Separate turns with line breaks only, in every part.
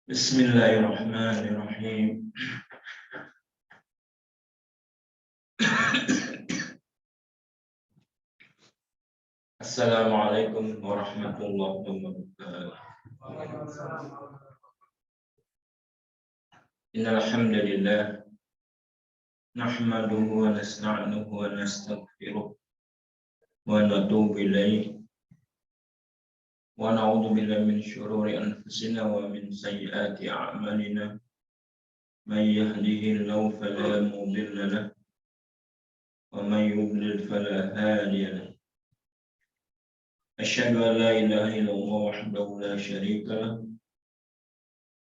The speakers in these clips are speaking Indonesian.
Bismillahirrahmanirrahim. Assalamualaikum warahmatullahi wabarakatuh. Innal hamdalillah nahmaduhu wa nasta'inuhu wa nastaghfiruh wa natubu ilaih wa na'udzu billahi min syururi anfusina wa min sayyiati a'malina. May yahdihillahu fala mudilla lahu wa may yudlil fala hadiya lahu. Asyhadu an la ilaha illallah wahdahu la syarika lahu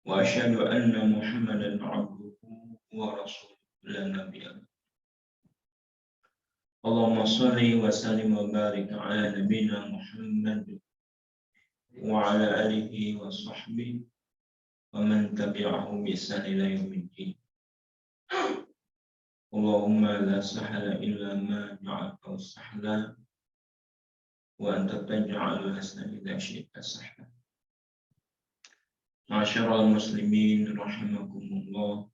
wa asyhadu anna Muhammadan abduhu wa rasuluhu la nabiyya. Allahumma shalli wa sallim wa barik ala nabiyyina Muhammad wa ala alihi wa sahbihi wa man tabi'ahu bi ihsan ila yaumiddin. Allahumma la sahla illa ma ja'altahu sahla wa anta taj'alul hasana idza syi'ta sahla. Ma'asyiral muslimin rahimakumullah.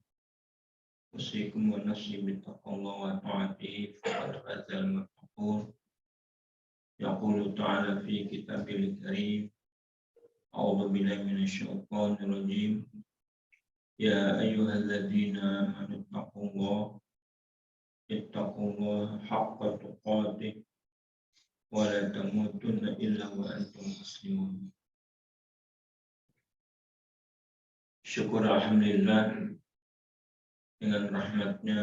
Usikum wa nafsi bittaqwallahi wa ta'atihi faqad fazal muttaqun. Yaqulu ta'ala fi kitabil karim. A'udzu billahi minasy syaithanir rajim. Ya ayyuhalladzina amanu ittaqullaha haqqa tuqatih wa la tamutunna illa wa antum muslimun. Syukur alhamdulillah, dengan rahmatnya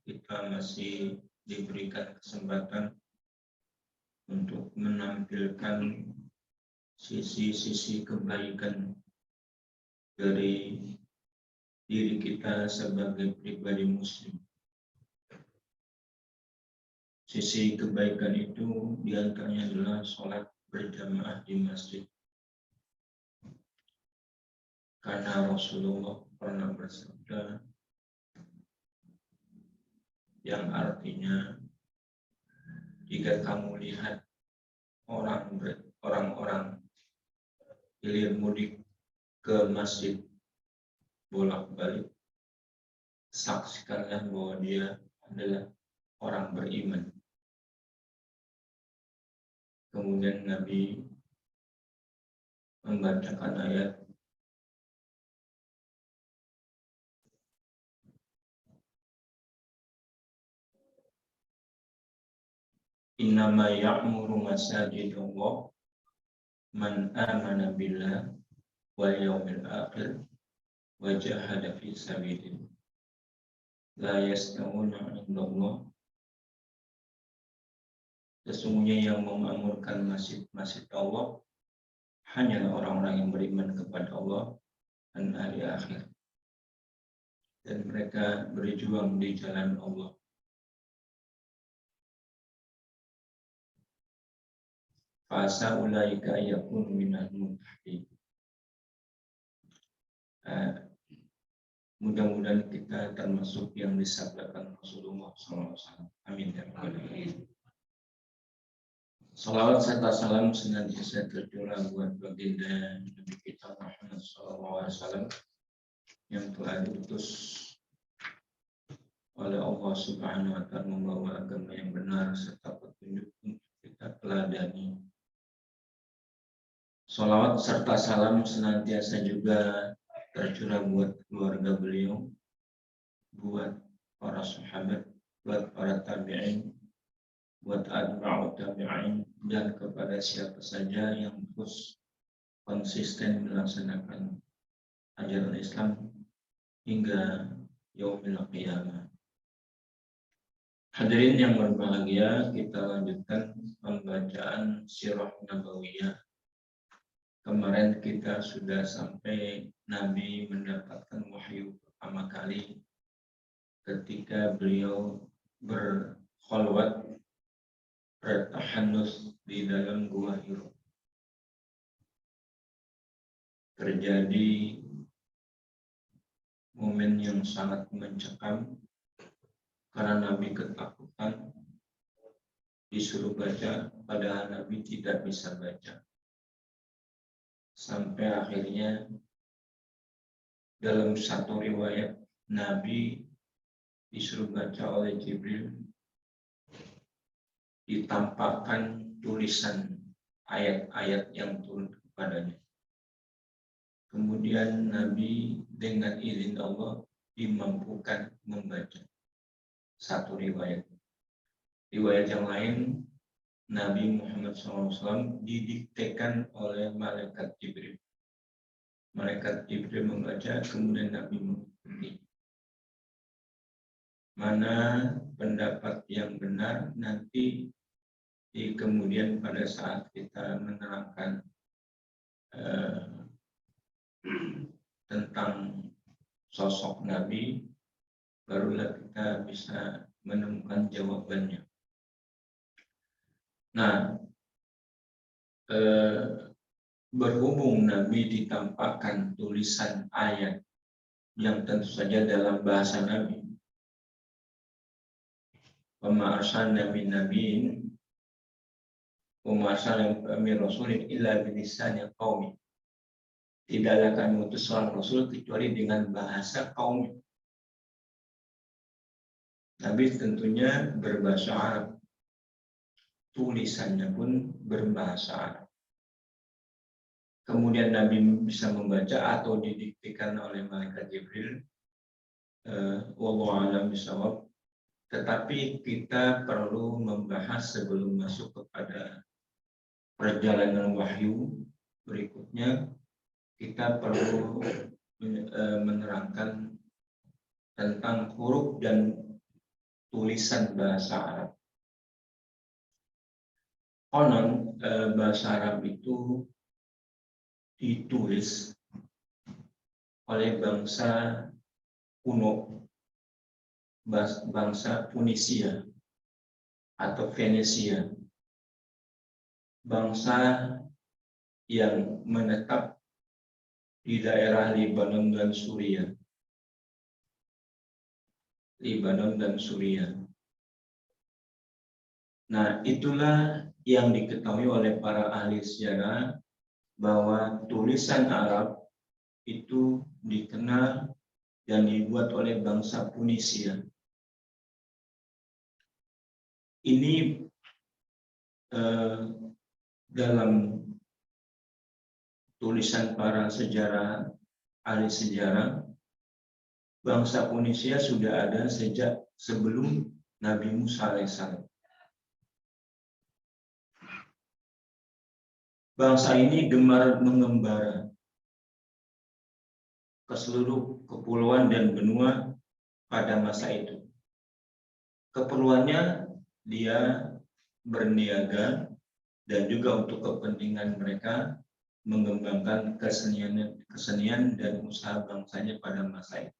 kita masih diberikan kesempatan untuk menampilkan sisi-sisi kebaikan dari diri kita sebagai pribadi muslim. Sisi kebaikan itu diantaranya adalah sholat berjamaah di masjid. Karena Rasulullah pernah bersabda yang artinya, jika kamu lihat orang-orang hilir mudik ke masjid bolak-balik, saksikanlah bahwa dia adalah orang beriman. Kemudian Nabi membacakan ayat Innama ya'muru masajidallah man amana billah wal yawmil akhir wa jahada fi sabilillah la yastawuna indallah. Sesungguhnya yang memakmurkan masjid-masjid Allah hanyalah orang-orang yang beriman kepada Allah dan hari akhir, dan mereka berjuang di jalan Allah. Fasa ulaika yakun minal mutahdi. Mudah-mudahan kita termasuk yang disabdakan Rasulullah SAW. Amin ya rabbal alamin. Salawat serta salam senantiasa tercurah buat baginda Nabi kita Muhammad SAW yang telah diutus oleh Allah Subhanahu wa Ta'ala membawa agama yang benar serta petunjuk untuk kita teladani. Salawat serta salam senantiasa juga tercurah buat keluarga beliau, buat para sahabat, buat para tabi'in, buat atba'ut tabi'in, dan kepada siapa saja yang terus konsisten melaksanakan ajaran Islam hingga yaumil qiyamah. Hadirin yang berbahagia, kita lanjutkan pembacaan Sirah Nabawiyah. Kemarin kita sudah sampai Nabi mendapatkan wahyu pertama kali ketika beliau berkholwat, bertahanus di dalam gua Hira. Terjadi momen yang sangat mencekam karena Nabi ketakutan, disuruh baca, padahal Nabi tidak bisa baca. Sampai akhirnya dalam satu riwayat Nabi disuruh baca oleh Jibril, ditampakkan tulisan ayat-ayat yang turun kepadanya. Kemudian Nabi dengan izin Allah dimampukan membaca. Satu riwayat. Riwayat yang lain, Nabi Muhammad SAW didiktekan oleh malaikat Jibril. Malaikat Jibril membaca, kemudian Nabi mengikuti. Mana pendapat yang benar nanti di kemudian pada saat kita menerangkan tentang sosok Nabi, barulah kita bisa menemukan jawabannya. Nah, berhubung Nabi ditampakkan tulisan ayat yang tentu saja dalam bahasa Nabi, وَمَا أَرْسَلْنَا مِن نَّبِيٍّ وَمَا أَرْسَلْنَا مِن رَّسُولٍ إِلَّا بِلِسَانِ قَوْمِهِ. Tidaklah kami utus seorang Rasul kecuali dengan bahasa kaum. Nabi tentunya berbahasa Arab. Tulisannya pun berbahasa Arab. Kemudian Nabi bisa membaca atau didiktikan oleh malaikat Jibril. Wallahu a'lam bishawab. Tetapi kita perlu membahas sebelum masuk kepada perjalanan wahyu berikutnya, kita perlu menerangkan tentang huruf dan tulisan bahasa Arab. Konon bahasa Arab itu ditulis oleh bangsa kuno, bangsa Punisia atau Venesia, bangsa yang menetap di daerah Lebanon dan Suriah. Lebanon dan Suriah. Nah, itulah yang diketahui oleh para ahli sejarah bahwa tulisan Arab itu dikenal dan dibuat oleh bangsa Punisia. Ini dalam tulisan para sejarah, ahli sejarah, bangsa Punisia sudah ada sejak sebelum Nabi Musa alaihissalam. Bangsa ini gemar mengembara ke seluruh kepulauan dan benua pada masa itu. Keperluannya dia berniaga dan juga untuk kepentingan mereka mengembangkan kesenian dan usaha bangsanya pada masa itu.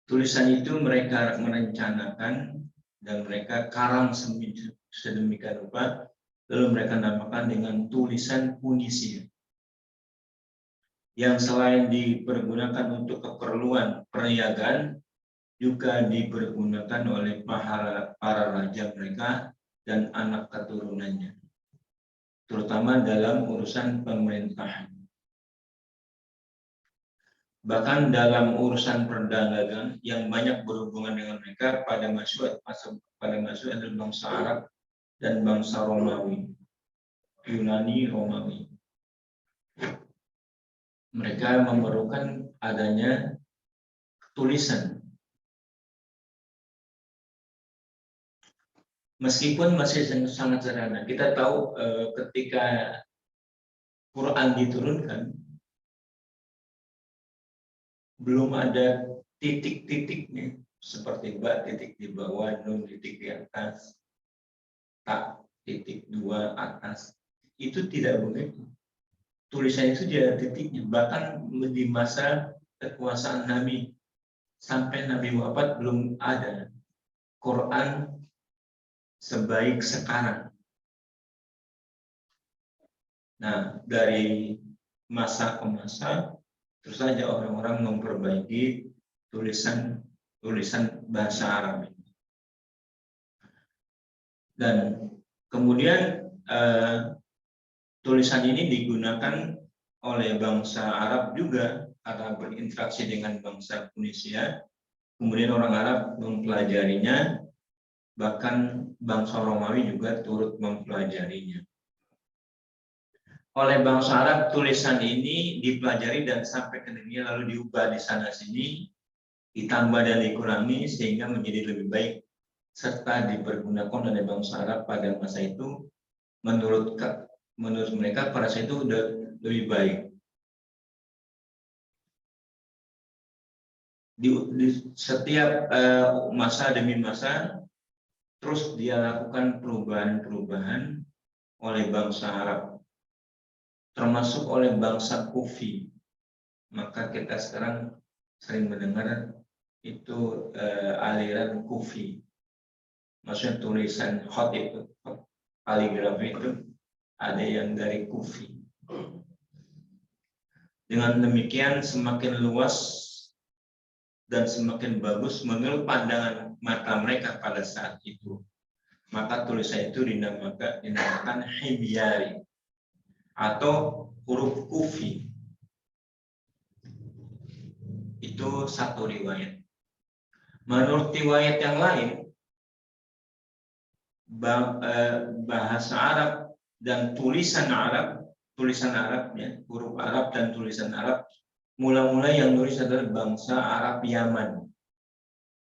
Tulisan itu mereka merencanakan dan mereka karang sedemikian rupa, lalu mereka namakan dengan tulisan Punisia, yang selain dipergunakan untuk keperluan perniagaan, juga dipergunakan oleh para raja mereka dan anak keturunannya, terutama dalam urusan pemerintahan. Bahkan dalam urusan perdagangan yang banyak berhubungan dengan mereka pada masa adalah bangsa Arab dan bangsa Romawi, Yunani Romawi. Mereka memerlukan adanya tulisan. Meskipun masih sangat sederhana, kita tahu ketika Quran diturunkan, belum ada titik-titiknya, seperti ba titik di bawah, nun titik di atas, tak titik dua atas. Itu tidak begitu. Tulisan itu tidak ada titiknya. Bahkan di masa kekuasaan Nabi sampai Nabi wafat belum ada Quran sebaik sekarang. Nah, dari masa ke masa terus saja orang-orang memperbaiki tulisan bahasa Arab. Dan kemudian tulisan ini digunakan oleh bangsa Arab juga karena berinteraksi dengan bangsa Tunisia. Kemudian orang Arab mempelajarinya, bahkan bangsa Romawi juga turut mempelajarinya. Oleh bangsa Arab, tulisan ini dipelajari dan sampai ke dunia, lalu diubah di sana-sini, ditambah dan dikurangi sehingga menjadi lebih baik, serta dipergunakan oleh bangsa Arab pada masa itu. Menurut mereka pada saat itu sudah lebih baik. Di setiap masa demi masa, terus dia lakukan perubahan-perubahan oleh bangsa Arab, termasuk oleh bangsa Kufi. Maka kita sekarang sering mendengar itu aliran Kufi. Maksudnya tulisan khat itu, kaligrafi itu ada yang dari Kufi. Dengan demikian semakin luas dan semakin bagus menurut pandangan mata mereka pada saat itu. Maka tulisan itu dinamakan himyari atau huruf Kufi. Itu satu riwayat. Menurut riwayat yang lain, bahasa Arab dan tulisan Arab ya, huruf Arab dan tulisan Arab, mula-mula yang nulis adalah bangsa Arab Yaman.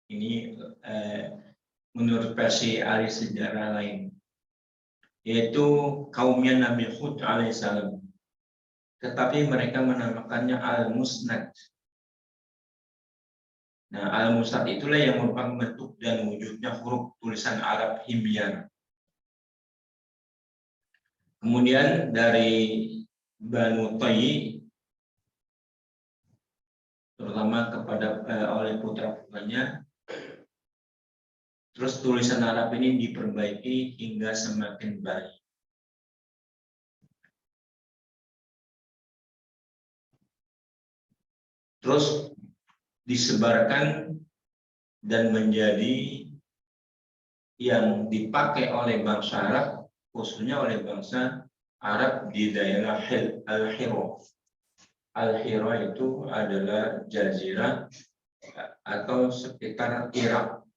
Ini menurut versi ahli sejarah lain, yaitu kaumnya Nabi Hud alaihissalam. Tetapi mereka menamakannya Al-Musnad. Nah, Al-Musnad itulah yang merupakan bentuk dan wujudnya huruf tulisan Arab Himyar. Kemudian dari Banu Tayy, terutama kepada oleh putra-putranya, terus tulisan Arab ini diperbaiki hingga semakin baik. Terus disebarkan dan menjadi yang dipakai oleh bangsa Arab, khususnya oleh bangsa Arab di daerah Al-Hira. Al-Hira itu adalah jazirah atau sekitar Irak,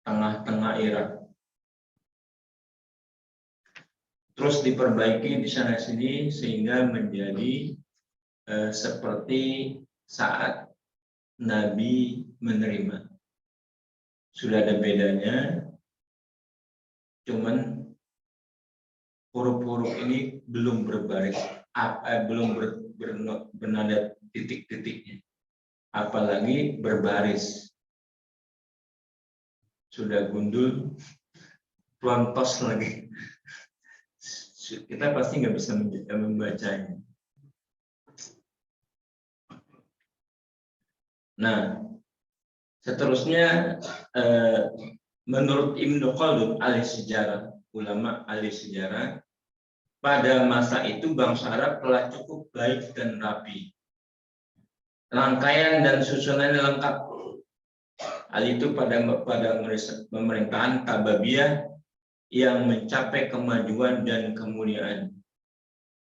tengah-tengah Irak. Terus diperbaiki di sana-sini sehingga menjadi seperti saat Nabi menerima. Sudah ada bedanya, cuman huruf-huruf ini belum berbaris, belum bernada titik-titiknya, apalagi berbaris. Sudah gundul, plontos lagi. Kita pasti nggak bisa membacanya. Nah, seterusnya menurut Ibnu Khaldun ahli sejarah, ulama ahli sejarah, pada masa itu bangsa Arab telah cukup baik dan rapi. Rangkaian dan susunannya lengkap. Hal itu pada pemerintahan Tababiyah yang mencapai kemajuan dan kemuliaan.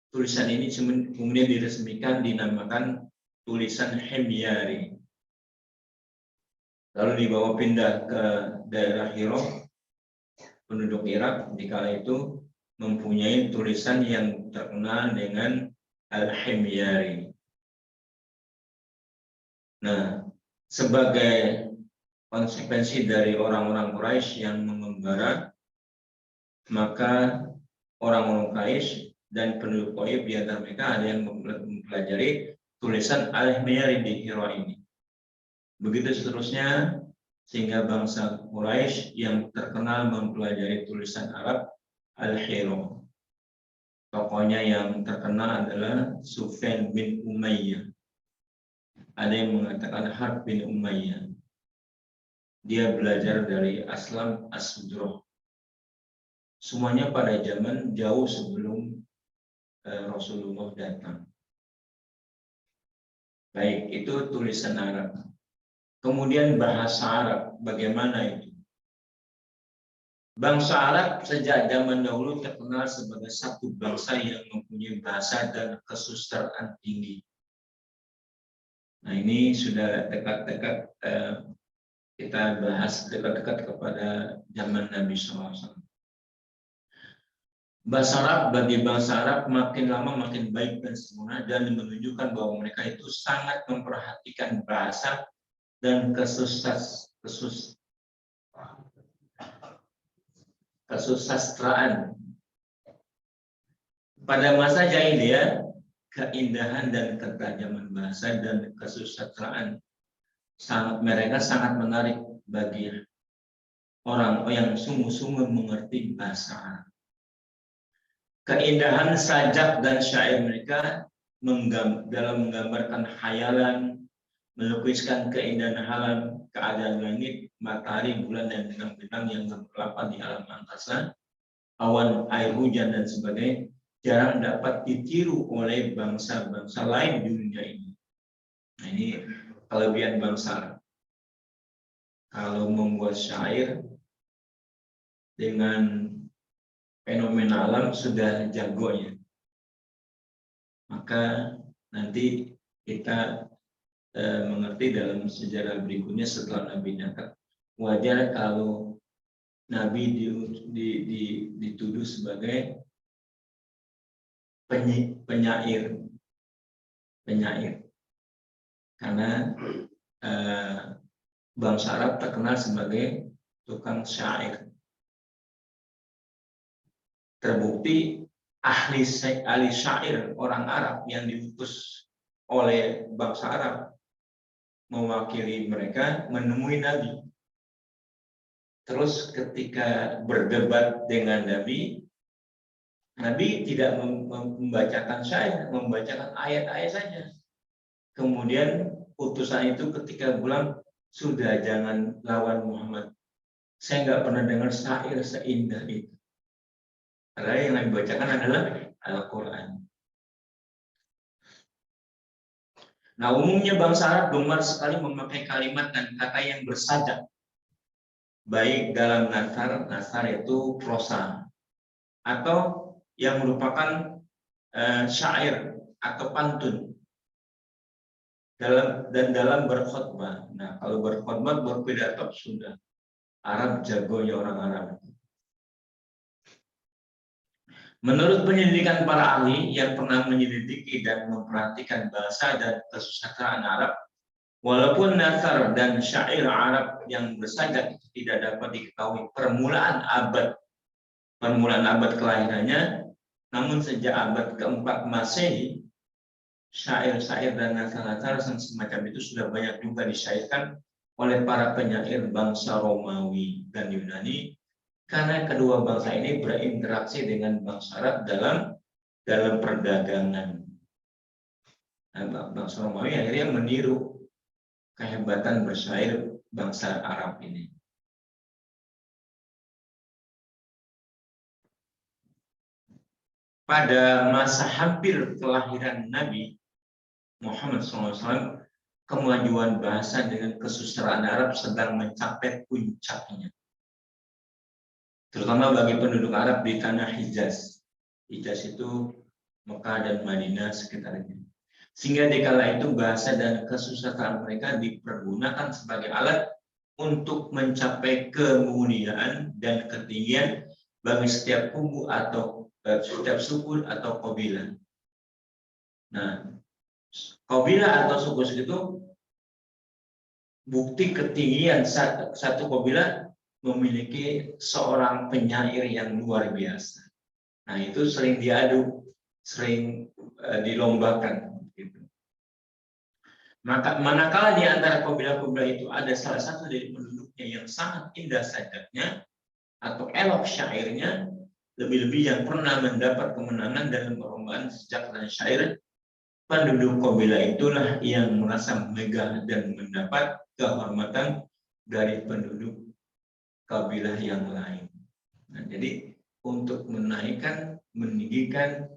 Tulisan ini kemudian diresmikan dinamakan tulisan Himyari. Lalu dibawa pindah ke daerah Hira. Penduduk Irak di kala itu mempunyai tulisan yang terkenal dengan Al-Himyari. Nah, sebagai konsekuensi dari orang-orang Quraisy yang mengembara, maka orang-orang Quraisy dan penduduk Taif di antara mereka ada yang mempelajari tulisan Al-Himyari di Hira ini. Begitu seterusnya, sehingga bangsa Quraisy yang terkenal mempelajari tulisan Arab Al-Hira. Tokohnya yang terkenal adalah Sufyan bin Umayyah. Ada yang mengatakan Harb bin Umayyah. Dia belajar dari Aslam As-Sudroh. Semuanya pada zaman jauh sebelum Rasulullah datang. Baik, itu tulisan Arab. Kemudian bahasa Arab, bagaimana itu? Bangsa Arab sejak zaman dahulu terkenal sebagai satu bangsa yang mempunyai bahasa dan kesusastraan tinggi. Nah, ini sudah dekat-dekat kita bahas dekat-dekat kepada zaman Nabi SAW. Bahasa Arab bagi bangsa Arab makin lama makin baik dan sempurna dan menunjukkan bahwa mereka itu sangat memperhatikan bahasa dan kesusastraan. Pada masa jahiliyah, keindahan dan ketajaman bahasa dan kesusastraan mereka sangat menarik bagi orang yang sungguh-sungguh mengerti bahasa Arab. Keindahan sajak dan syair mereka dalam menggambarkan khayalan, melukiskan keindahan alam, keadaan langit, matahari, bulan, dan bintang-bintang yang berkelapa di alam angkasa, awan, air hujan, dan sebagainya, jarang dapat ditiru oleh bangsa-bangsa lain di dunia ini. Nah, ini kelebihan bangsa Arab. Kalau membuat syair dengan fenomena alam sudah jagonya. Maka nanti kita mengerti dalam sejarah berikutnya setelah Nabi datang. Wajar kalau Nabi dituduh sebagai penyair, karena bangsa Arab terkenal sebagai tukang syair. Terbukti ahli syair orang Arab yang diutus oleh bangsa Arab mewakili mereka menemui Nabi. Terus ketika berdebat dengan Nabi tidak membacakan syair, membacakan ayat-ayat saja. Kemudian utusan itu ketika pulang, sudah jangan lawan Muhammad. Saya nggak pernah dengar syair seindah itu. Karena yang dibacakan adalah Al-Quran. Nah, umumnya bangsa Arab gemar sekali memakai kalimat dan kata yang bersajak. Baik dalam nasar itu prosa, atau yang merupakan syair atau pantun. Dalam berkhutbah. Nah, kalau berkhutbah, berpidato sudah. Arab jagonya orang Arab. Menurut penyelidikan para ahli yang pernah menyelidiki dan memperhatikan bahasa dan kesusastraan Arab, walaupun nasar dan syair Arab yang bersajak itu tidak dapat diketahui permulaan abad kelahirannya, namun sejak abad keempat Masehi, syair-syair dan nasar-nasar semacam itu sudah banyak juga disyairkan oleh para penyair bangsa Romawi dan Yunani, karena kedua bangsa ini berinteraksi dengan bangsa Arab dalam perdagangan. Nah, bangsa Romawi akhirnya meniru kehebatan bersyair bangsa Arab ini. Pada masa hampir kelahiran Nabi Muhammad SAW, kemajuan bahasa dengan kesusastraan Arab sedang mencapai puncaknya. Terutama bagi penduduk Arab di tanah Hijaz. Hijaz itu Mekah dan Madinah sekitarnya. Sehingga di kala itu bahasa dan kesusastraan mereka dipergunakan sebagai alat untuk mencapai kemuliaan dan ketinggian bagi setiap kubu atau setiap suku atau kabilah. Nah, kabilah atau suku itu bukti ketinggian satu kabilah memiliki seorang penyair yang luar biasa. Nah, itu sering diadu, sering dilombakan. Gitu. Maka manakala di antara kabilah-kabilah itu ada salah satu dari penduduknya yang sangat indah sajaknya atau elok syairnya, lebih-lebih yang pernah mendapat kemenangan dalam perlombaan sajak dan syair, penduduk kabilah itulah yang merasa megah dan mendapat kehormatan dari penduduk kabilah yang lain. Nah, jadi untuk meninggikan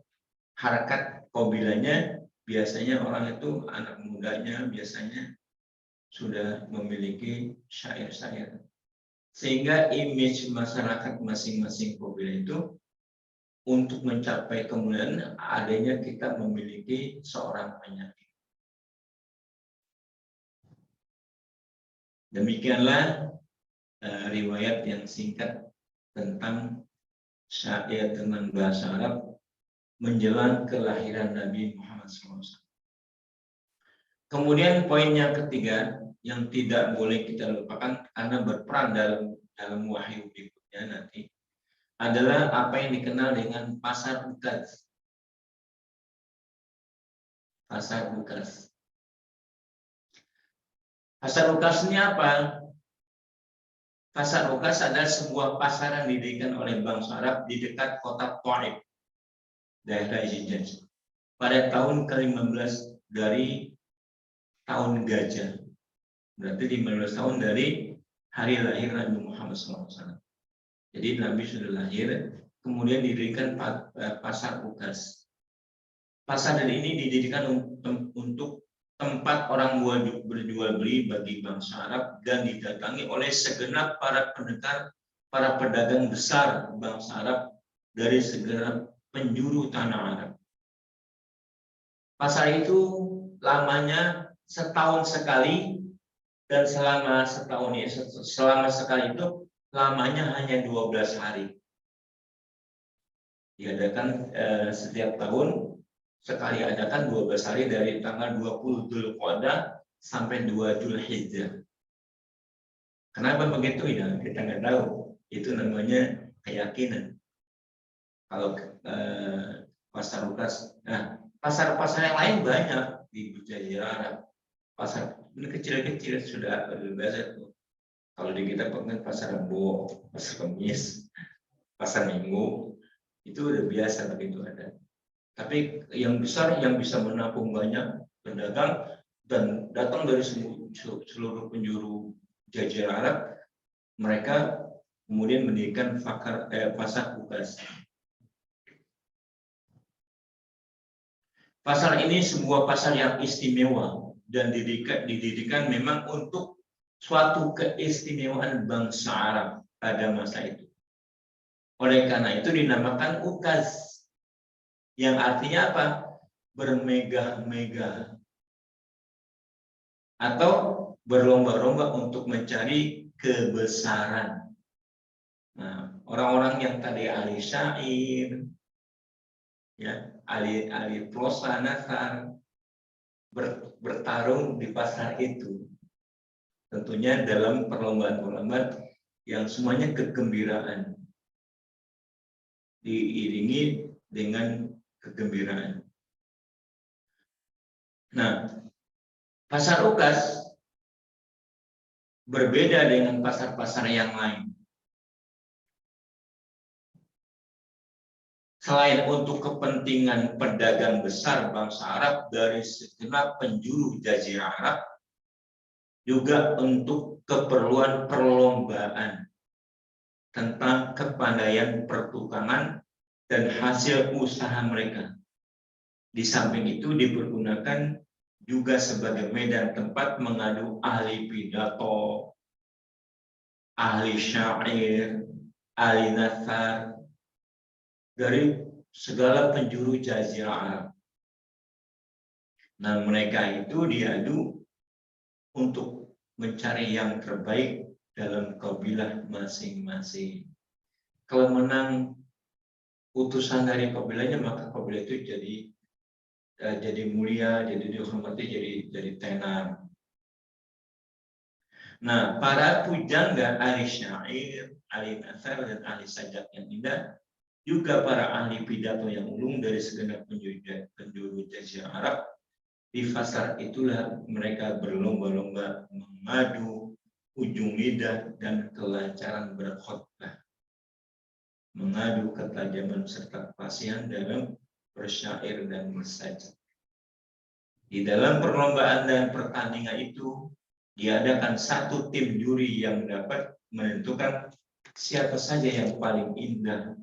harkat kabilahnya, biasanya orang itu, anak mudanya biasanya sudah memiliki syair-syair. Sehingga image masyarakat masing-masing kabilah itu untuk mencapai kemuliaan adanya kita memiliki seorang penyair. Demikianlah riwayat yang singkat tentang syair dengan bahasa Arab menjelang kelahiran Nabi Muhammad SAW. Kemudian poin yang ketiga yang tidak boleh kita lupakan karena berperan dalam wahyu berikutnya nanti adalah apa yang dikenal dengan pasar ukaz. Pasar ukaz. Pasar ukaz ini apa? Pasar ukaz adalah sebuah pasar yang didirikan oleh bangsa Arab di dekat kota Thaif, daerah Hijaz, pada tahun ke-15 dari tahun gajah. Berarti 15 tahun dari hari lahir Nabi Muhammad SAW. Jadi Nabi sudah lahir, kemudian didirikan pasar ukaz. Pasar ini didirikan untuk tempat orang berjual beli bagi bangsa Arab dan didatangi oleh segenap para pendekar, para pedagang besar bangsa Arab dari segenap penjuru tanah Arab. Pasar itu lamanya setahun sekali dan selama sekali itu lamanya hanya 12 hari. Diadakan setiap tahun sekali adakan 12 hari dari tanggal 20 Dzulqa'dah sampai 2 Dzulhijjah. Kenapa begitu ya? Kita nggak tahu. Itu namanya keyakinan. Kalau pasar ukaz, nah pasar-pasar yang lain banyak di Jazirah Arab. Pasar ini kecil-kecil sudah biasa tuh. Kalau di kita pengen pasar Rebo, pasar Kamis, pasar Minggu, itu udah biasa begitu ada. Tapi yang besar yang bisa menampung banyak pedagang dan datang dari seluruh penjuru Jazirah Arab, mereka kemudian mendirikan pasar ukaz. Pasar ini sebuah pasar yang istimewa dan didirikan memang untuk suatu keistimewaan bangsa Arab pada masa itu. Oleh karena itu dinamakan ukaz, yang artinya apa? Bermegah-megah atau berlomba-lomba untuk mencari kebesaran. Nah, orang-orang yang tadi ahli syair, ya, ahli prosa nasar, bertarung di pasar itu. Tentunya dalam perlombaan-perlombaan yang semuanya kegembiraan, diiringi dengan kegembiraan. Nah, pasar ukaz berbeda dengan pasar-pasar yang lain. Selain untuk kepentingan pedagang besar bangsa Arab dari segenap penjuru Jazirah Arab, juga untuk keperluan perlombaan tentang kepandaian pertukangan dan hasil usaha mereka. Di samping itu dipergunakan juga sebagai medan tempat mengadu ahli pidato, ahli syair, ahli nasar dari segala penjuru Jazirah Arab. Nah, mereka itu diadu untuk mencari yang terbaik dalam kabilah masing-masing. Kalau menang utusan dari kabilahnya, maka kabilah itu jadi mulia, jadi dihormati, jadi tenar. Nah, para pujangga ahli syair, ahli nasar, dan ahli sajak yang indah, juga para ahli pidato yang ulung dari segenap penjuru Jazirah Arab, di pasar itulah mereka berlomba-lomba mengadu ujung lidah dan kelancaran berkhutbah, mengadu ketajaman serta kefasihan dalam bersyair dan bersajak. Di dalam perlombaan dan pertandingan itu diadakan satu tim juri yang dapat menentukan siapa saja yang paling indah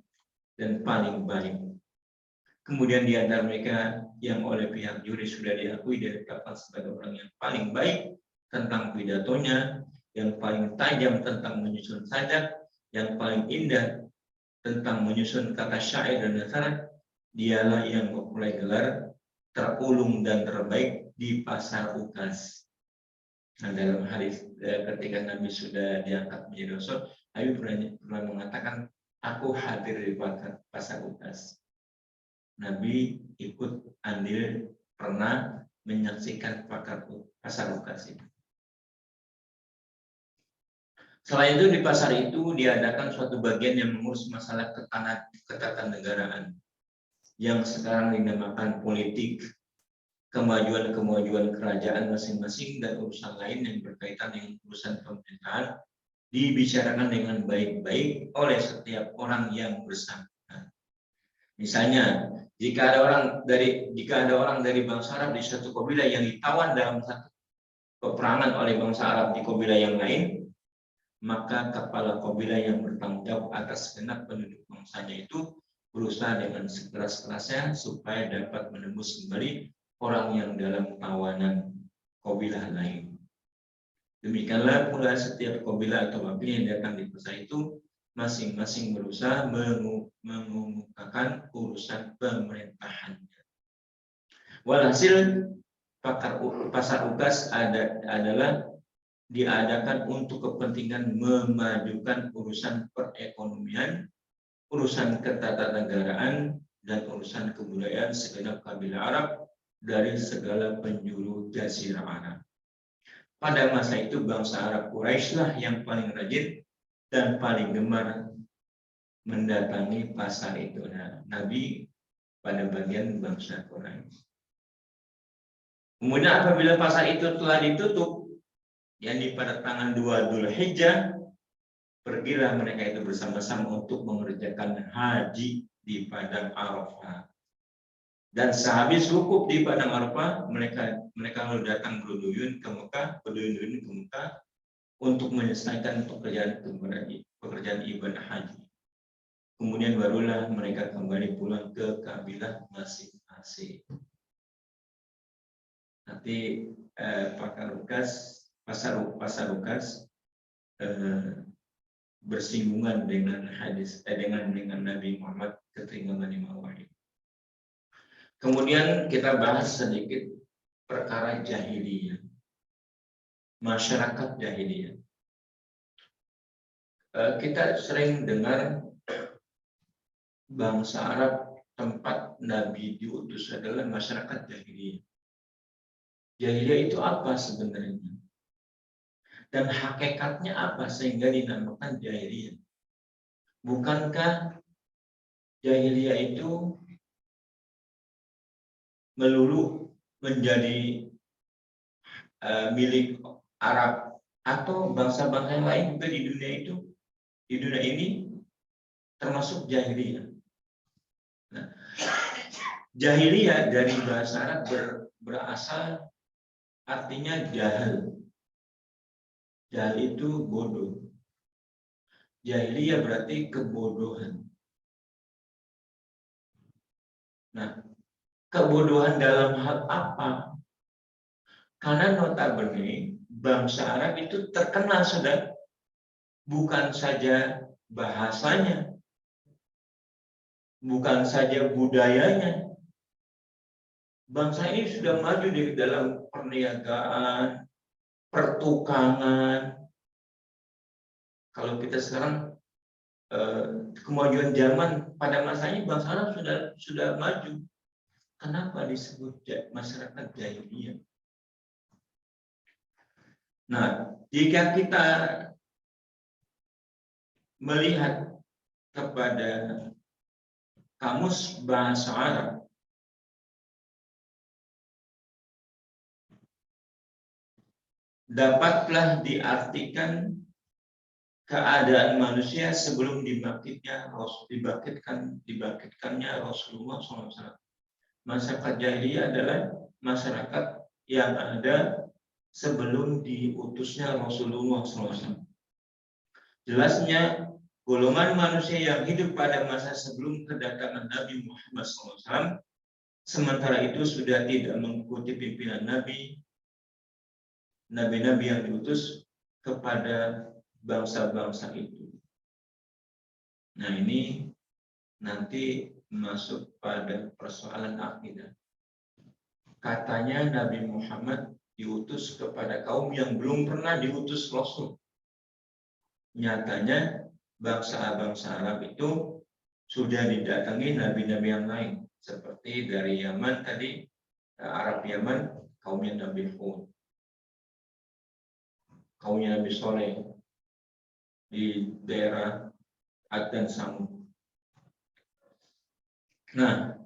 dan paling baik. Kemudian di antara mereka yang oleh pihak juri sudah diakui dan ditetapkan sebagai orang yang paling baik tentang pidatonya, yang paling tajam tentang menyusun sajak, yang paling indah tentang menyusun kata syair dan nasarat, dialah yang memulai gelar terulung dan terbaik di pasar UKAS. Nah, dalam hadis ketika Nabi sudah diangkat menjadi rasul, Nabi pernah mengatakan, aku hadir di pasar UKAS. Nabi ikut andil, pernah menyaksikan pasar UKAS itu. Selain itu, di pasar itu diadakan suatu bagian yang mengurus masalah ketatanegaraan yang sekarang dinamakan politik, kemajuan kerajaan masing-masing, dan urusan lain yang berkaitan dengan urusan pemerintahan dibicarakan dengan baik-baik oleh setiap orang yang bersangkutan. Misalnya, jika ada orang dari bangsa Arab di suatu kabilah yang ditawan dalam satu peperangan oleh bangsa Arab di kabilah yang lain, maka kepala kabilah yang bertanggung jawab atas segenap penduduk bangsanya itu berusaha dengan sekeras-kerasnya supaya dapat menembus kembali orang yang dalam tawanan kabilah lain. Demikianlah pula setiap kabilah atau kabilah yang datang di pasar itu masing-masing berusaha mengemukakan urusan pemerintahannya. Walhasil pasar UKAS adalah diadakan untuk kepentingan memajukan urusan perekonomian, urusan ketatanegaraan, dan urusan kebudayaan segenap kabilah Arab dari segala penjuru Jazirah Arab. Pada masa itu bangsa Arab Quraisy yang paling rajin dan paling gemar mendatangi pasar itu. Nah, Nabi pada bagian bangsa Quraisy. Kemudian apabila pasar itu telah ditutup, yakni pada tanggal 2 Dzulhijjah, pergilah mereka itu bersama-sama untuk mengerjakan haji di Padang Arafah. Dan sehabis wukuf di Padang Arafah, mereka lalu datang berduyun ke Mekah untuk menyelesaikan pekerjaan ibadah haji. Kemudian barulah mereka kembali pulang ke kabilah masing-masing. Nanti pasar UKAS bersinggungan dengan dengan Nabi Muhammad ketika menerima wahyu. Kemudian kita bahas sedikit perkara jahiliyah, masyarakat jahiliyah. Kita sering dengar bangsa Arab tempat Nabi diutus adalah masyarakat jahiliyah. Jahiliyah itu apa sebenarnya? Dan hakikatnya apa sehingga dinamakan jahiliyah? Bukankah jahiliyah itu melulu menjadi milik Arab atau bangsa-bangsa yang lain juga di dunia ini termasuk jahiliyah? Nah, jahiliyah dari bahasa Arab berasal artinya jahil. Jahil itu bodoh. Jahiliyah berarti kebodohan. Nah, kebodohan dalam hal apa? Karena notabene bangsa Arab itu terkenal sudah bukan saja bahasanya, bukan saja budayanya. Bangsa ini sudah maju di dalam perniagaan, pertukangan. Kalau kita sekarang kemajuan zaman pada masanya bangsa Arab sudah maju. Kenapa disebut masyarakat jahiliyah? Nah, jika kita melihat kepada kamus bahasa Arab, dapatlah diartikan keadaan manusia sebelum dibangkitkannya Rasulullah SAW. Masyarakat jahiliyah adalah masyarakat yang ada sebelum diutusnya Rasulullah SAW. Jelasnya, golongan manusia yang hidup pada masa sebelum kedatangan Nabi Muhammad SAW, sementara itu sudah tidak mengikuti pimpinan nabi-nabi yang diutus kepada bangsa-bangsa itu. Nah, ini nanti masuk pada persoalan akidah. Katanya Nabi Muhammad diutus kepada kaum yang belum pernah diutus Rasul. Nyatanya bangsa-bangsa Arab itu sudah didatangi nabi-nabi yang lain. Seperti dari Yaman tadi, Arab Yaman, kaumnya Nabi Hud, kaumnya Nabi Soleh di daerah Ad dan Samud. Nah,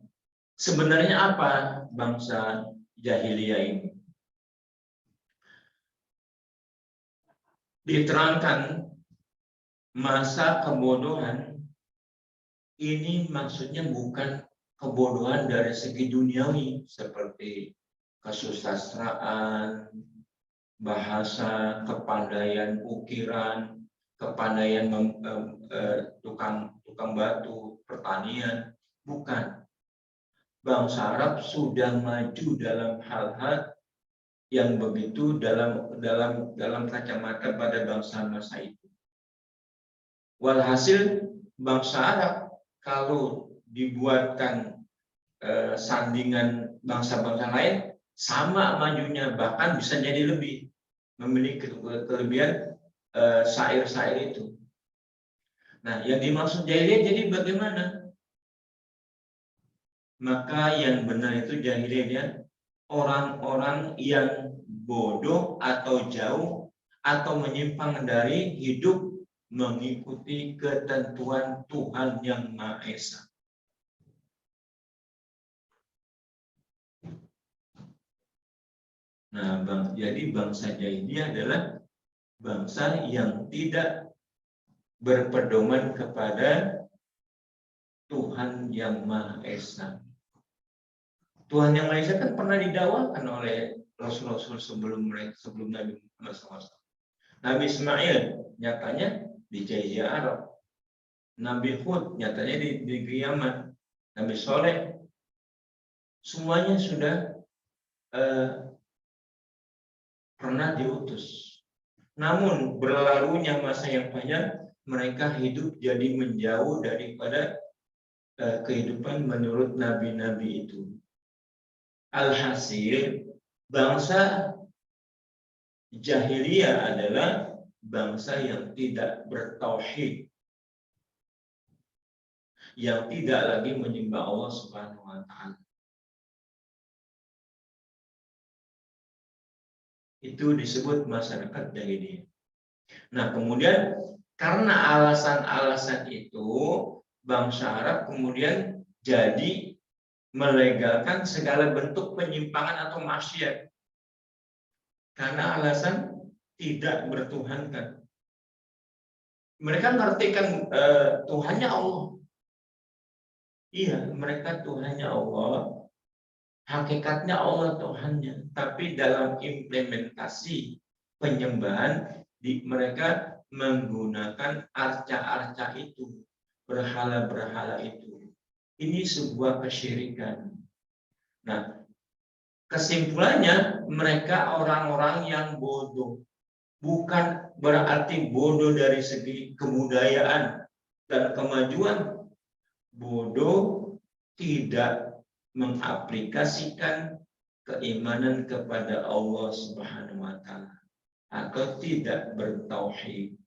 sebenarnya apa bangsa jahiliyah ini? Diterangkan masa kebodohan ini maksudnya bukan kebodohan dari segi duniawi seperti kesusastraan, bahasa, kepandaian ukiran, kepandaian tukang batu, pertanian, bukan. Bangsa Arab sudah maju dalam hal-hal yang begitu dalam kacamata pada bangsa masa itu. Walhasil bangsa Arab kalau dibuatkan sandingan bangsa-bangsa lain sama majunya, bahkan bisa jadi lebih, memiliki kelebihan syair-syair itu. Nah, yang dimaksud jahiliyah jadi bagaimana? Maka yang benar itu jahiliyah orang-orang yang bodoh atau jauh atau menyimpang dari hidup mengikuti ketentuan Tuhan yang Maha Esa. Nah, jadi bangsa jahiliyah adalah bangsa yang tidak berpedoman kepada Tuhan yang Maha Esa. Tuhan yang Maha Esa kan pernah didakwakan oleh Rasul-Rasul sebelum Nabi Muhammad SAW. Nabi Ismail nyatanya di Jazirah Arab. Nabi Hud nyatanya di Yaman. Nabi Soleh semuanya sudah pernah diutus. Namun berlalunya masa yang panjang, mereka hidup jadi menjauh daripada kehidupan menurut nabi-nabi itu. Alhasil, bangsa jahiliyah adalah bangsa yang tidak bertauhid, yang tidak lagi menyembah Allah Subhanahu wa Ta'ala. Itu disebut masyarakat jahiliyah. Nah, kemudian karena alasan-alasan itu, bangsa Arab kemudian jadi melegalkan segala bentuk penyimpangan atau maksiat karena alasan tidak bertuhankan. Mereka ngertikan Tuhannya Allah. Iya, mereka Tuhannya Allah, hakikatnya Allah Tuhannya, tapi dalam implementasi penyembahan mereka menggunakan arca-arca itu, berhala-berhala itu. Ini sebuah kesyirikan. Nah, kesimpulannya mereka orang-orang yang bodoh. Bukan berarti bodoh dari segi kebudayaan dan kemajuan. Bodoh tidak mengaplikasikan keimanan kepada Allah Subhanahu wa Ta'ala atau tidak bertauhid.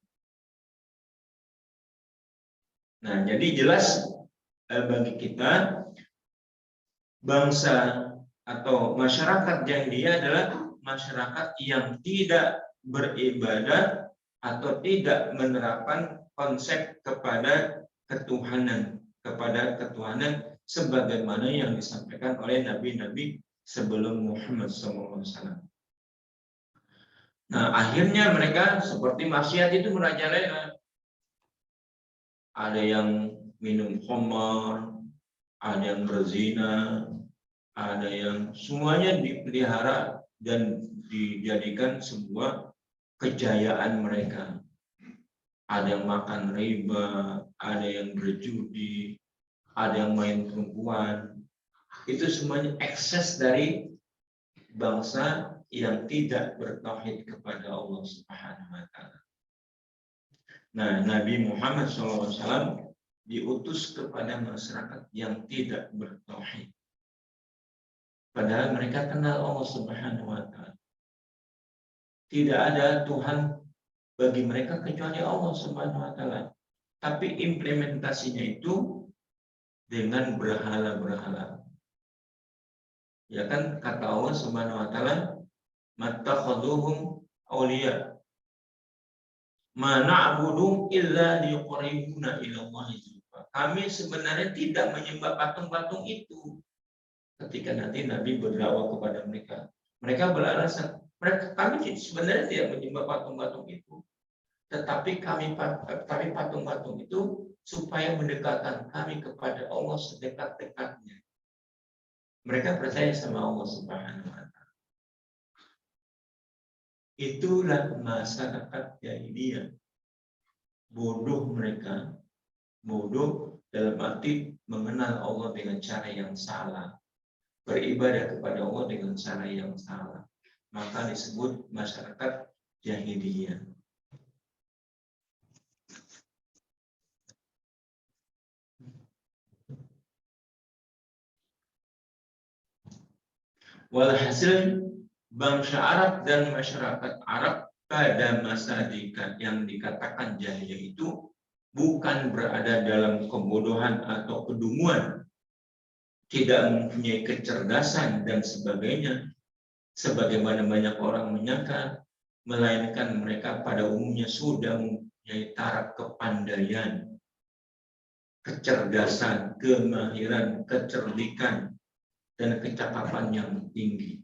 Nah, jadi jelas bagi kita bangsa atau masyarakat jahiliyah adalah masyarakat yang tidak beribadah atau tidak menerapkan konsep kepada ketuhanan sebagaimana yang disampaikan oleh nabi-nabi sebelum Muhammad SAW. Nah, akhirnya mereka seperti maksiat itu merajalela. Ada yang minum khamar, ada yang berzina, ada yang semuanya dipelihara dan dijadikan sebuah kejayaan mereka. Ada yang makan riba, ada yang berjudi, ada yang main perempuan. Itu semuanya ekses dari bangsa yang tidak bertauhid kepada Allah Subhanahu wa taala. Nah, Nabi Muhammad SAW diutus kepada masyarakat yang tidak bertauhid. Padahal mereka kenal Allah Subhanahu wa taala. Tidak ada Tuhan bagi mereka kecuali Allah Subhanahu wa taala. Tapi implementasinya itu dengan berhala-berhala. Ya kan kata Allah Subhanahu wa taala, "Mattakhaduhum awliya ma na'budu illa liqarribuna ila Allah zulfa." Kami sebenarnya tidak menyembah patung-patung itu. Ketika nanti Nabi berdakwah kepada mereka, mereka beralasan, kami sebenarnya tidak menyembah patung-patung itu, tetapi patung-patung itu supaya mendekatkan kami kepada Allah sedekat-dekatnya. Mereka percaya sama Allah Subhanahu wa taala. Itulah masyarakat jahiliyah. Bodoh mereka, bodoh dalam arti mengenal Allah dengan cara yang salah, beribadah kepada Allah dengan cara yang salah. Maka disebut masyarakat jahiliyah. Walhasil bangsa Arab dan masyarakat Arab pada masa yang dikatakan jahiliyah itu bukan berada dalam kebodohan atau kedunguan, tidak mempunyai kecerdasan dan sebagainya, sebagaimana banyak orang menyangka, melainkan mereka pada umumnya sudah mempunyai taraf kepandaian, kecerdasan, kemahiran, kecerdikan, dan kecakapan yang tinggi.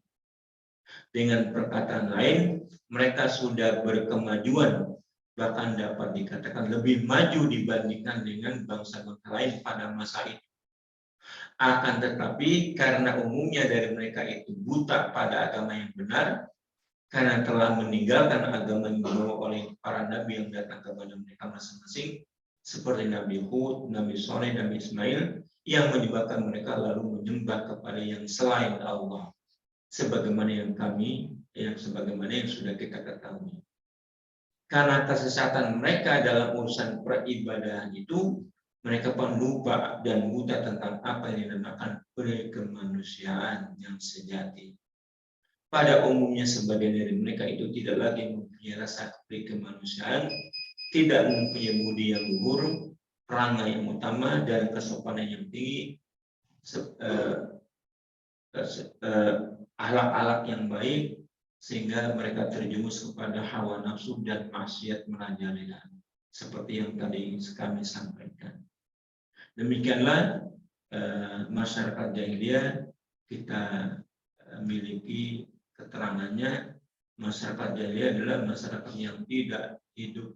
Dengan perkataan lain, mereka sudah berkemajuan, bahkan dapat dikatakan lebih maju dibandingkan dengan bangsa-bangsa lain pada masa itu. Akan tetapi karena umumnya dari mereka itu buta pada agama yang benar, karena telah meninggalkan agama yang dibawa oleh para nabi yang datang kepada mereka masing-masing, seperti Nabi Hud, Nabi Soleh, Nabi Ismail, yang menyebabkan mereka lalu menyembah kepada yang selain Allah, sebagaimana yang sudah kita ketahui. Karena kesesatan mereka dalam urusan peribadahan itu, mereka pun lupa dan buta tentang apa yang dinamakan kemanusiaan yang sejati. Pada umumnya sebagian dari mereka itu tidak lagi mempunyai rasa kemanusiaan, tidak mempunyai budi yang luhur, perangai yang utama, dan kesopanan yang tinggi, akhlak-akhlak yang baik, sehingga mereka terjumus kepada hawa nafsu dan maksiat merajalela, seperti yang tadi kami sampaikan. Demikianlah masyarakat jahiliyah kita miliki keterangannya. Masyarakat jahiliyah adalah masyarakat yang tidak hidup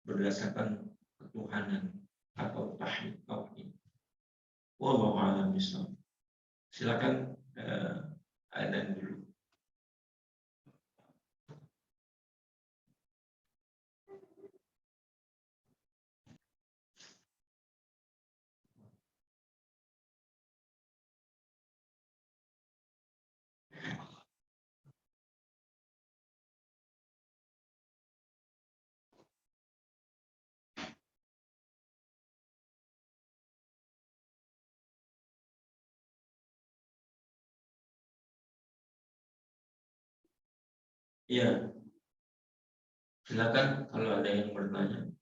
berdasarkan ketuhanan atau tauhid. Wallahu a'lam bishawab. Silakan adzan dulu. Ya, silakan kalau ada yang bertanya.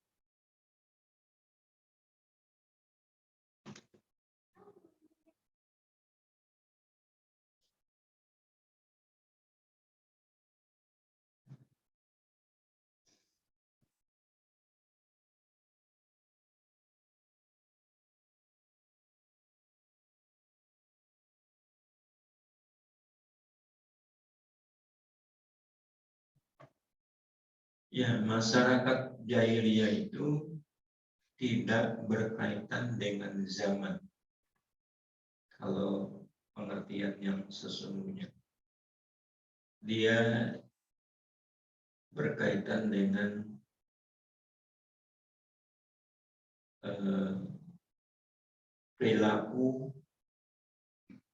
Ya, masyarakat jahiliyah itu tidak berkaitan dengan zaman. Kalau pengertian yang sesungguhnya, dia berkaitan dengan perilaku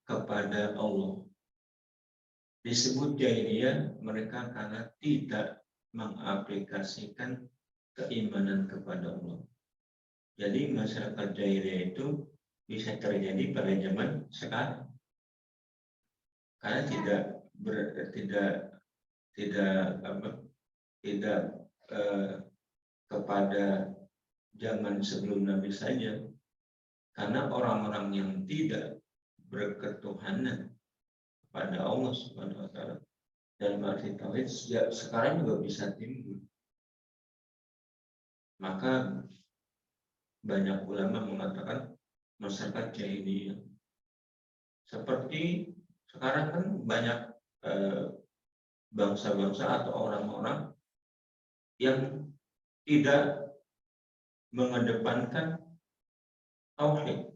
kepada Allah. Disebut jahiliyah mereka karena tidak mengaplikasikan keimanan kepada Allah. Jadi masyarakat jahiliyah itu bisa terjadi pada zaman sekarang karena tidak kepada zaman sebelum Nabi saja, karena orang-orang yang tidak berketuhanan pada Allah Subhanahu wa taala dalam arti tauhid sekarang juga bisa timbul. Maka banyak ulama mengatakan masyarakat jahiliyah. Seperti sekarang kan banyak bangsa-bangsa atau orang-orang yang tidak mengedepankan tauhid.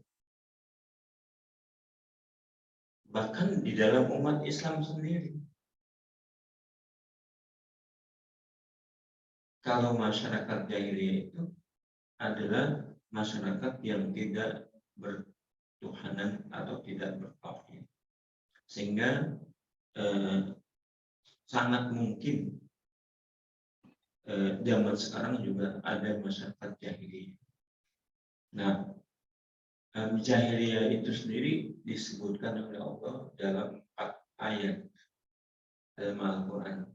Bahkan di dalam umat Islam sendiri. Kalau masyarakat jahiliyah itu adalah masyarakat yang tidak bertuhanan atau tidak bertauhid. Sehingga sangat mungkin zaman sekarang juga ada masyarakat jahiliyah. Nah, jahiliyah itu sendiri disebutkan oleh Allah dalam 4 ayat dalam Al-Quran.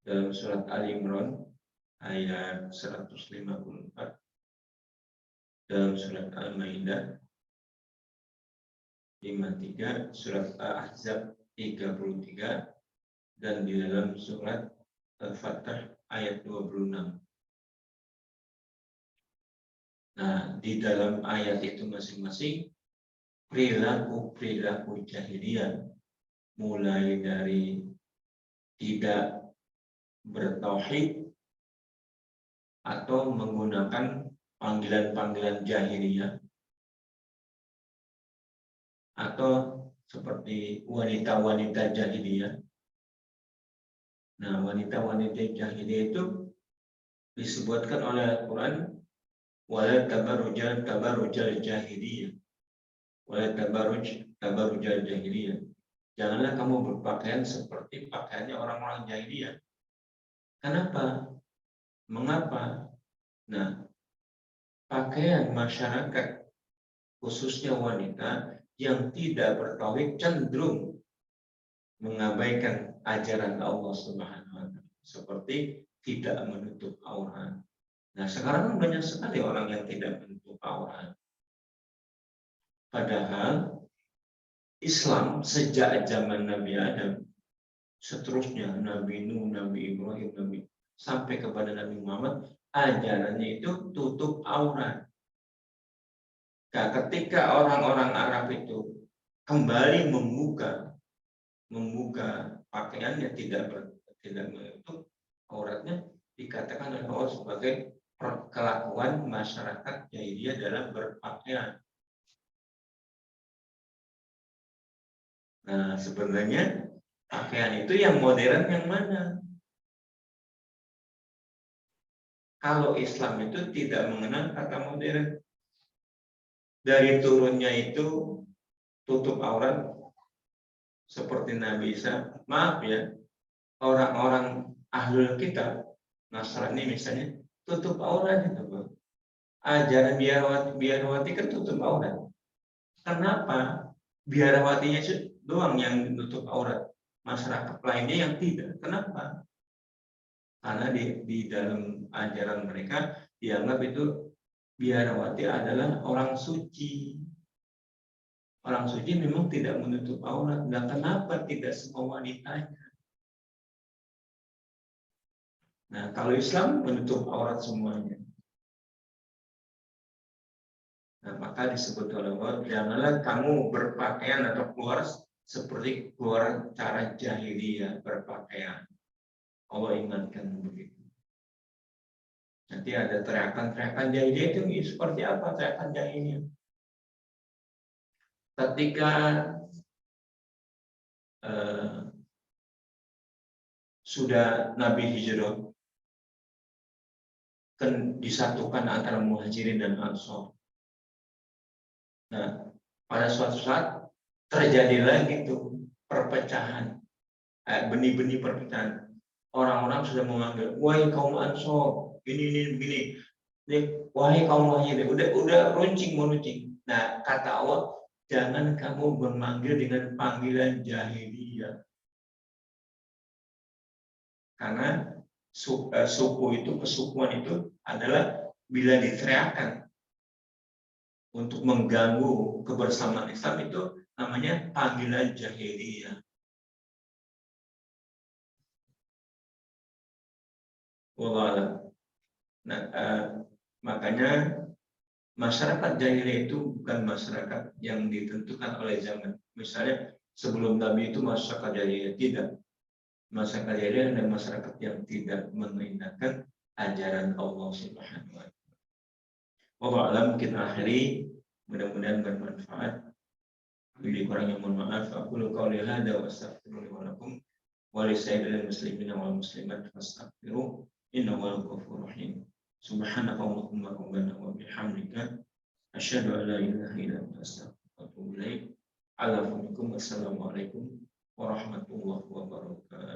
Dalam surat Ali Imran ayat 154, dalam surat Al-Maidah 53, surat Al-Ahzab 33, dan di dalam surat Al-Fatah ayat 26. Nah, di dalam ayat itu masing-masing perilaku jahiliyah, mulai dari tidak bertauhid atau menggunakan panggilan-panggilan jahiliyah, atau seperti wanita-wanita jahiliyah. Nah, wanita-wanita jahiliyah itu disebutkan oleh Al-Quran, wala tabarrujal jahiliyah, wala tabarrujal jahiliyah. Janganlah kamu berpakaian seperti pakaiannya orang-orang jahiliyah. Kenapa? Mengapa? Nah, pakaian masyarakat, khususnya wanita yang tidak bertauhid, cenderung mengabaikan ajaran Allah Subhanahu wa taala, seperti tidak menutup aurat. Nah, sekarang banyak sekali orang yang tidak menutup aurat. Padahal Islam sejak zaman Nabi Adam, seterusnya Nabi Nuh, Nabi Ibrahim, sampai kepada Nabi Muhammad, ajarannya itu tutup aurat. Nah, ketika orang-orang Arab itu kembali membuka pakaiannya, tidak menutup auratnya, dikatakan oleh Allah sebagai kelakuan masyarakat jahiliyah dalam berpakaian. Nah, sebenarnya pakaian itu yang modern yang mana? Kalau Islam itu tidak mengenal kata modern. Dari turunnya itu tutup aurat seperti Nabi Isa. Maaf ya, orang-orang ahlul kitab, Nasrani misalnya, tutup aurat itu, Bang. Ajaran biarawati kan tutup aurat. Kenapa? Biarawatinya doang yang tutup aurat, masyarakat lainnya yang tidak. Kenapa? Karena di dalam ajaran mereka dianggap itu biarawati adalah orang suci. Orang suci memang tidak menutup aurat. Nah, kenapa tidak semua wanitanya? Nah, kalau Islam menutup aurat semuanya. Nah, maka disebut oleh Allah, janganlah kamu berpakaian atau keluar seperti keluar cara jahiliyah berpakaian. Allah ingatkan begitu. Nanti ada teriakan-teriakan jahiliyah itu seperti apa teriakan jahiliyah? Ketika sudah Nabi hijrah, kan disatukan antara muhajirin dan ansor. Nah, pada suatu saat terjadi lagi tuh perpecahan, benih-benih perpecahan. Orang-orang sudah memanggil, wahai kaum Ansor, ini begini. Wahai kaum Muhajirin, udah runcing meruncing. Nah, kata Allah, jangan kamu memanggil dengan panggilan jahiliyah. Karena suku itu, kesukuan itu adalah bila diteriakkan untuk mengganggu kebersamaan Islam, itu namanya panggilan jahiliyah. Wallah. Nah, makanya masyarakat jahiliyah itu bukan masyarakat yang ditentukan oleh zaman. Misalnya sebelum Nabi itu masyarakat jahiliyah, tidak. Masyarakat jahiliyah adalah masyarakat yang tidak mengindahkan ajaran Allah Subhanahu wa taala. Wallahu a'lam, kita akhiri, mudah-mudahan bermanfaat. Bila kurangnya mohon maaf. Aku qouli hadza wa astaghfirullaha wa lakum wa lisairil muslimina wal muslimat fastaghfiruhu innahu huwal ghafurur rahim. Subhanakallahumma rabbana wa bihamdika asyhadu an la ilaha illa anta astaghfiruka wa atubu ilaik. Assalamualaikum warahmatullahi wabarakatuh.